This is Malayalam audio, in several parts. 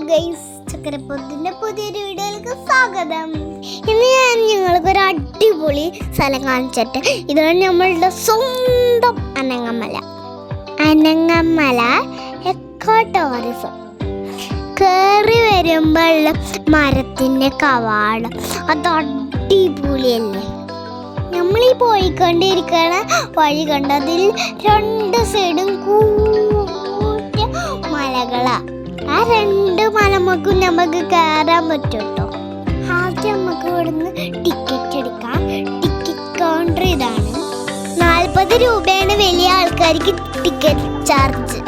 ഗൈസ്, ചക്കരപ്പൊത്തിന്റെ പുതിയൊരു വീഡിയോയിലേക്ക് സ്വാഗതം. ഇന്ന് ഞാൻ ഞങ്ങൾക്കൊരു അടിപൊളി സ്ഥലം കാണിച്ചിട്ട്, ഇതാണ് നമ്മളുടെ സ്വന്തം അനങ്ങമല എക്കോ ടൂറിസം. കയറി വരുമ്പോഴുള്ള മരത്തിന്റെ കവാടം അത് അടിപൊളിയല്ലേ. നമ്മളീ പോയിക്കൊണ്ടിരിക്കണ വഴി കണ്ട അതിൽ രണ്ട് സൈഡും കൂറ്റ മലകളാ. ആ രണ്ട് മലമക്കും നമുക്ക് കയറാൻ പറ്റും കേട്ടോ. ആദ്യം നമുക്ക് ഇവിടുന്ന് ടിക്കറ്റ് എടുക്കാം. ടിക്കറ്റ് കൗണ്ടർ ഇതാണ്. 40 രൂപയാണ് വലിയ ആൾക്കാർക്ക് ടിക്കറ്റ് ചാർജ്.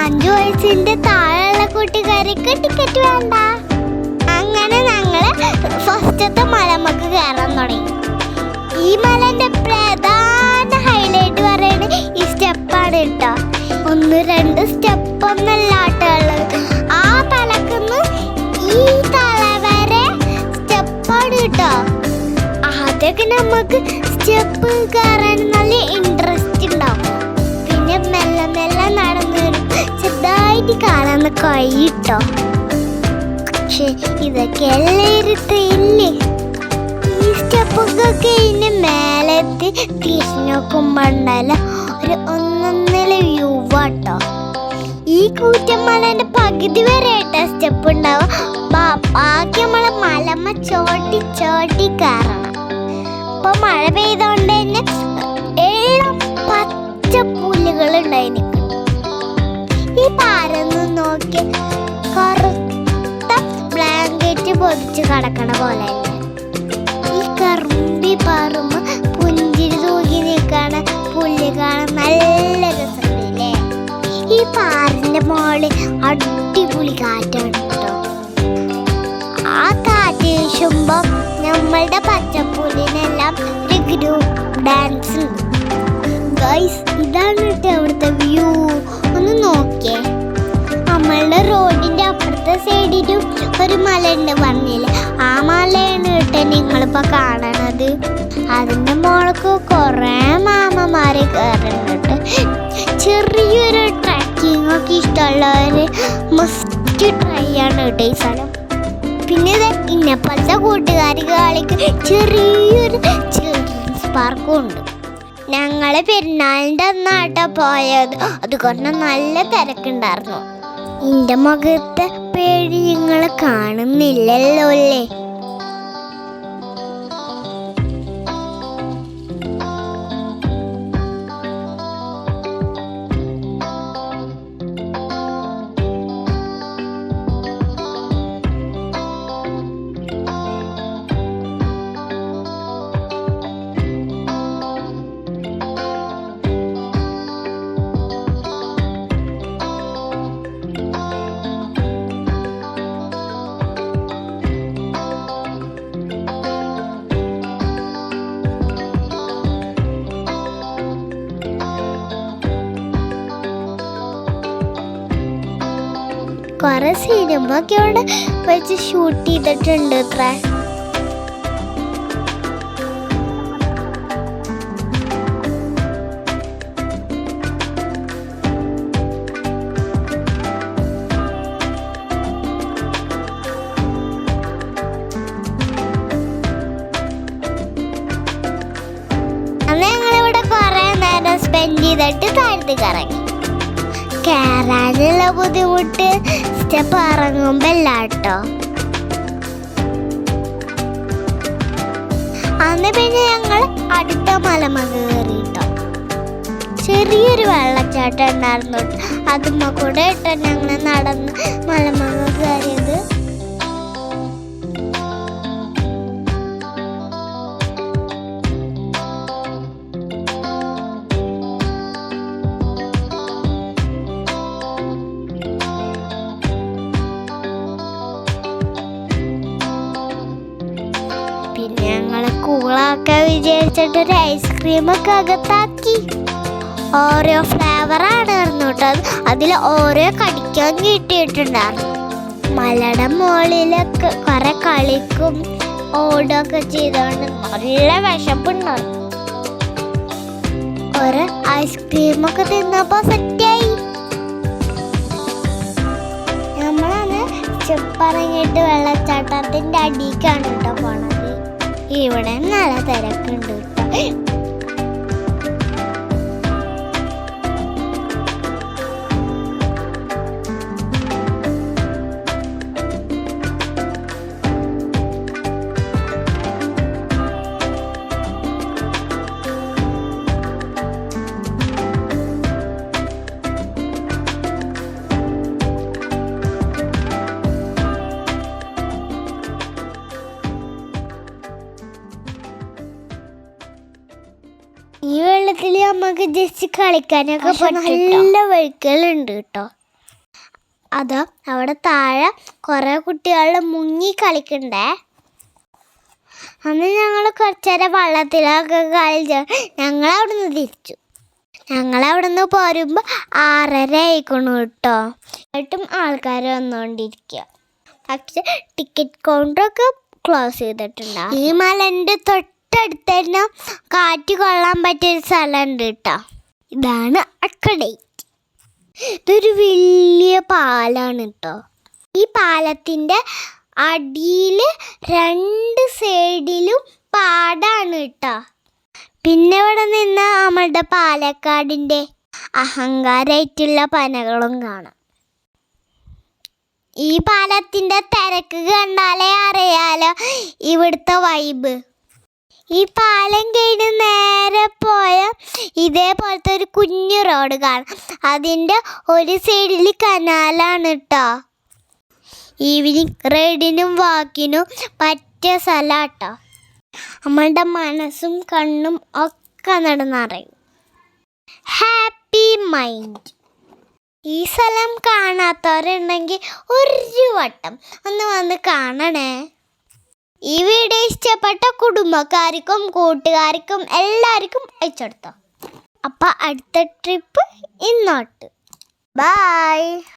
5 വയസ്സിന്റെ താഴെയുള്ള കൂട്ടുകാർക്ക് ടിക്കറ്റ് വേണ്ട. അങ്ങനെ ഞങ്ങള് ഫസ്റ്റത്തെ മലമക്ക് കയറാൻ തുടങ്ങി. ഈ മലന്റെ പ്രധാന ഹൈലൈറ്റ് പറയുന്നത് ഈ സ്റ്റെപ്പാണ് കേട്ടോ. 1-2 സ്റ്റെപ്പ് ഒന്നല്ല ആട്ടുള്ളത്. ആ തലക്കുന്ന് ഈ തല വരെ സ്റ്റെപ്പാണ് കേട്ടോ. അതൊക്കെ നമുക്ക് സ്റ്റെപ്പ് കയറാൻ നല്ല ഇൻട്രസ്റ്റ് ഉണ്ടാവും. പിന്നെ മെല്ലെ മെല്ലെ നടന്നു വരും. ചെറുതായിട്ട് കാണാൻ കഴിയിട്ടോ. പക്ഷെ ഇതൊക്കെ എല്ലാവരും ത്രില്ലേ. ഈ സ്റ്റെപ്പൊക്കെ ഇതിന്റെ മേലെത്തി തിരിച്ചു നോക്കുമ്പോണ്ടല്ലോ ഒരു ഒന്നൊന്നര വ്യൂ ആട്ടോ. ഈ കൂറ്റമലന്റെ പകുതി വരെ ആയിട്ടാ സ്റ്റെപ്പ് ഉണ്ടാവും. ബാക്കി നമ്മളെ മലമ്മ ചോട്ടി കയറണം. ഇപ്പൊ മഴ പെയ്തോണ്ട് തന്നെ ഏഴം പച്ച പുല്ലുകൾ ഉണ്ടായി നിൽക്കുന്നു. ഈ പാരൊന്ന് നോക്കി കറുത്ത ബ്ലാങ്കറ്റ് പൊതിച്ച് കിടക്കണ പോലെ ഈ കറുമ്പി പാറുമ്പോ പുഞ്ചിരി തൂക്കി നിൽക്കണ പുല്ല് കാണാൻ നല്ല രസമുണ്ടല്ലേ. ഈ പാറിന്റെ മോളിൽ അടിപൊളി കാറ്റാണ് കേട്ടോ. ആ കാറ്റ് വീശുമ്പോ നമ്മളുടെ പച്ചപ്പുല്ലിനെല്ലാം ഒരു ഗ്രൂപ്പ് ഡാൻസ് ഉണ്ട്. ഗൈസ്, ഇതാണ് കേട്ടോ അവിടുത്തെ വ്യൂ. ഒന്ന് നോക്കിയേ. നമ്മളുടെ റോഡിന്റെ അപ്പുറത്തെ സൈഡിലും ഒരു മല ഉണ്ട് പറഞ്ഞില്ലേ. ആ മലയാണ് കേട്ടോ നിങ്ങളിപ്പോ കാണണത്. അതിന്റെ മോൾക്ക് കുറെ മാമമാരെ കയറുന്നുണ്ട്. ചെറിയൊരു ട്രക്കിംഗ് ഒക്കെ ഇഷ്ടമുള്ളവര് മസ്റ്റ് ട്രൈ ആണ് കേട്ടോ ഈ സ്ഥലം. പിന്നെ ഇന്നെപ്പോലത്തെ കൂട്ടുകാരികൾക്ക് ചെറിയൊരു ചിൽഡ്രൻസ് പാർക്കും ഉണ്ട്. ഞങ്ങള് പെരുന്നാളിന്റെ അന്നാട്ടോ പോയത്. അതുകൊണ്ട് നല്ല തിരക്കുണ്ടായിരുന്നു. എന്റെ മുഖത്തെ പേടി നിങ്ങൾ കാണുന്നില്ലല്ലോ അല്ലേ. കുറെ സിനിമ ഒക്കെ അവിടെ വെച്ച് ഷൂട്ട് ചെയ്തിട്ടുണ്ട് അത്ര. അന്ന് ഞങ്ങളിവിടെ കുറെ നേരം സ്പെൻഡ് ചെയ്തിട്ട് താഴത്ത് കറങ്ങി. കയറാനുള്ള ബുദ്ധിമുട്ട് സ്റ്റെപ്പ് ഇറങ്ങുമ്പോ അല്ലാട്ടോ. അന്ന് പിന്നെ ഞങ്ങൾ അടുത്ത മലമ കയറിട്ടോ. ചെറിയൊരു വെള്ളച്ചാട്ടം ഉണ്ടായിരുന്നു. അതുമ്മ കൂടെ ഇട്ടോ ഞങ്ങൾ നടന്ന് മലമ കയറിയത്. പിന്നെ ഞങ്ങള് കൂളാക്കാൻ വിചാരിച്ചിട്ടൊരു ഐസ്ക്രീമൊക്കെ അകത്താക്കി. ഓരോ ഫ്ലേവറാണ് കേട്ടോ. അതിൽ ഓരോ കടിക്കാൻ കിട്ടിയിട്ടുണ്ടായിരുന്നു. മലയുടെ മുകളിലൊക്കെ കുറെ കളിക്കും ഓടൊക്കെ ചെയ്തോണ്ട് നല്ല വിശപ്പുണ്ടായിരുന്നു. ഒരു ഐസ്ക്രീമൊക്കെ തിന്നപ്പോ സെറ്റായി. നമ്മളാണ് പറഞ്ഞിട്ട് വെള്ളച്ചാട്ടത്തിന്റെ അടിക്കാണ് കേട്ടോ പോണത്. ഇവിടെ നല്ല തിരക്കുണ്ട് കേട്ടോ. ഈ വെള്ളത്തിൽ നമുക്ക് ജസ്റ്റ് കളിക്കാനൊക്കെ നല്ല വഴുക്കലുണ്ട് കേട്ടോ. അതോ അവിടെ താഴെ കുറേ കുട്ടികൾ മുങ്ങി കളിക്കണ്ടേ. അന്ന് ഞങ്ങൾ കുറച്ചേരം വെള്ളത്തിലൊക്കെ കളിച്ച ഞങ്ങളവിടുന്ന് തിരിച്ചു. ഞങ്ങളവിടുന്ന് പോരുമ്പോൾ 6:30 ആയിക്കണു കേട്ടോ. എന്നിട്ടും ആൾക്കാർ വന്നുകൊണ്ടിരിക്കുക. പക്ഷെ ടിക്കറ്റ് കൗണ്ടറൊക്കെ ക്ലോസ് ചെയ്തിട്ടുണ്ട്. ഈ മലൻ്റെ തൊട്ടടുത്ത് തന്നെ കാറ്റ് കൊള്ളാൻ പറ്റിയൊരു സ്ഥലമുണ്ട് കേട്ടോ. ഇതാണ് അക്വഡേറ്റ്. ഇതൊരു വലിയ പാലാണ് കേട്ടോ. ഈ പാലത്തിൻ്റെ അടിയിൽ 2 സൈഡിലും പാടാണ് കേട്ടോ. പിന്നെ ഇവിടെ നിന്ന് നമ്മളുടെ പാലക്കാടിൻ്റെ അഹങ്കാരമായിട്ടുള്ള പനകളും കാണാം. ഈ പാലത്തിൻ്റെ തിരക്ക് കണ്ടാലേ അറിയാലോ ഇവിടുത്തെ വൈബ്. ഈ പാലം കഴിഞ്ഞ് നേരെ പോയ ഇതേപോലത്തെ ഒരു കുഞ്ഞു റോഡ് കാണാം. അതിൻ്റെ ഒരു സൈഡിൽ കനാലാണ് കേട്ടോ. ഈവനിങ് റൈഡിനും വാക്കിനും പറ്റിയ സ്ഥലം കേട്ടോ. നമ്മളുടെ മനസ്സും കണ്ണും ഒക്കെ നടന്നറിയും. Happy mind. ഈ സ്ഥലം കാണാത്തവരുണ്ടെങ്കിൽ ഒരു വട്ടം ഒന്ന് വന്ന് കാണണേ. ഈ വീഡിയോ ഇഷ്ടപ്പെട്ട കുടുംബക്കാർക്കും കൂട്ടുകാർക്കും എല്ലാവർക്കും അയച്ചെടുത്തോ. അപ്പം അടുത്ത ട്രിപ്പ് ഇന്നോട്ട്. ബൈ.